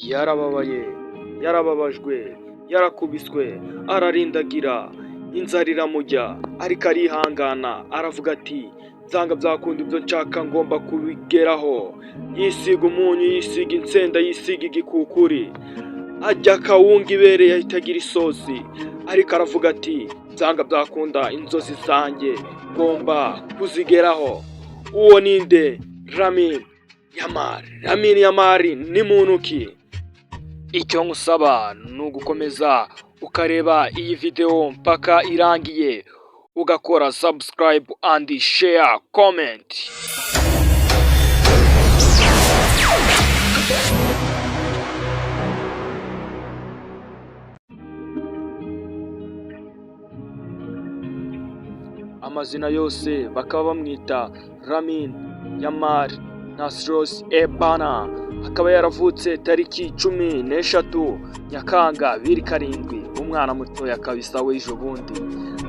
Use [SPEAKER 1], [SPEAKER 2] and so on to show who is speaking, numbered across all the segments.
[SPEAKER 1] yarababaye, yarababajwe, yarakubiswe, ararindagira, inzara iramujya, ariko arihangana, aravuga ati byanga byakunda ibyo nshaka ngomba kubigeraho. Yisiga umunyu, yisiga insenda, yisiga igikukuri, ajya akawunga ibereye ahita agira isosi, ariko aravuga ati byanga byakunda inzozi zanjye ngomba kuzigeraho. Uwo ninde? Lamine Yamal. Lamine Yamal ni muntu ki? Icyo ngusaba ni ugukomeza ukareba iyi video mpaka irangiye, ugakora subscribe and share comment. Amazina yose bakaba bamwita Lamine Yamal Nasros Ebana, akaba yaravutse tariki 13 Nyakanga 2007, umwana mutoya kabisa w'ejo bundi.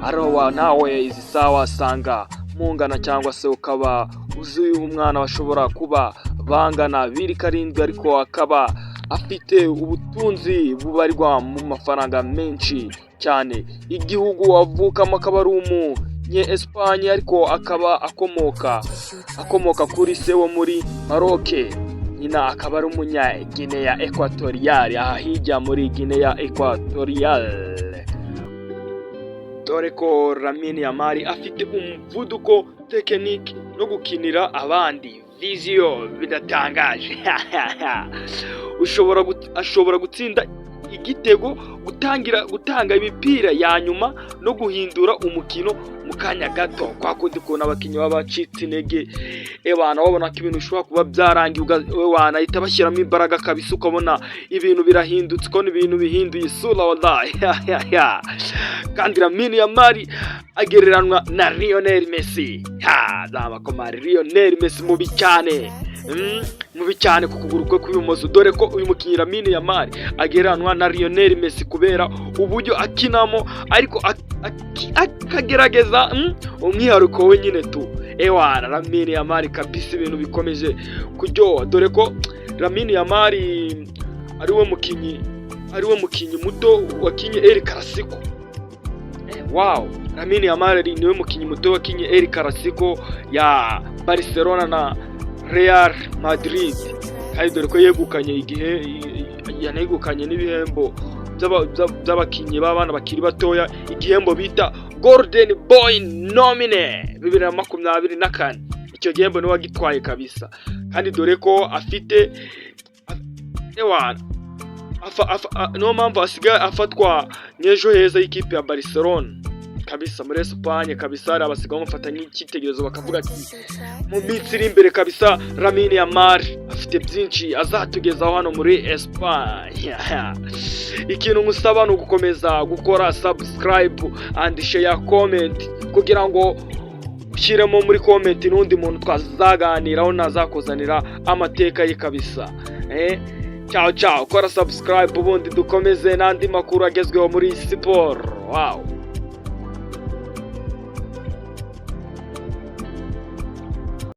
[SPEAKER 1] Arowa nawe izi sawa wasanga mungana cyangwa se ukaba uzi umwana bashobora kuba bangana 2007, ariko akaba afite ubutunzi bubarirwa mu mafaranga menshi cyane. Igihugu avukamo akaba ari nye Espagne, ariko akaba akomoka kuri se wo muri Maroc, nyina akaba ari umunya Guinea Equatorial, aha hirya muri Guinea Equatorial. Dore ko Lamine Yamal afite umuvuduko, tekinike no gukinira abandi viziyo bidatangaje. ashobora gutsinda igitego, gutanga imipira ya nyuma no guhindura umukino mu kanya gato, kwa kundi kubona abakinnyi b'abacitse intege ebana babona ko ibintu bishobora kuba byarangiye, wanahita bashyiramo imbaraga kabisa, ukabona ibintu birahindutse, ko ibintu bihinduye isura wallahi. Kandi Lamine Yamal agereranwa na Lionel Messi. Lionel Messi mubi cyane ku kuguru kwe kw'ibumoso, dore ko uyu mukinnyi Lamine Yamal agereranwa na Lionel Messi kubera uburyo akinamo, ariko akagerageza umwihariko we nyine tu. Ewana Lamine Yamal kabisa ibintu bikomeje kuryoha, dore ko Lamine Yamal ariwe mukinnyi muto wakinye El Clasico. Wow, Lamine Yamal niwe mukinnyi muto wakinye El Clasico ya Barcelona na Real Madrid, kandi dore ko yanegukanye n'ibihembo by'abakinnyi b'abana bakiri batoya, igihembo bita Golden Boy nomine 2024. Icyo gihembo niwe wagitwaye kabisa, kandi dore ko afite no mpamvu asigaye afatwa n'ejo heza y'ikipe ya Barcelona kabisa muri Espagne kabisa. Ari abasigaye bamufata nk'icyitegererezo, bakavuga ati mu minsi iri imbere kabisa Lamine Yamal afite byinshi azatugezaho hano muri Espagne. Ikintu ngusaba ni ugukomeza gukora subscribe and share comment, kugira ngo ushyiremo muri comment n'undi muntu twazaganiraho nazakuzanira amateka ye kabisa. Ciao, kora subscribe ubundi dukomeze n'andi makuru agezweho muri siporo. Wow.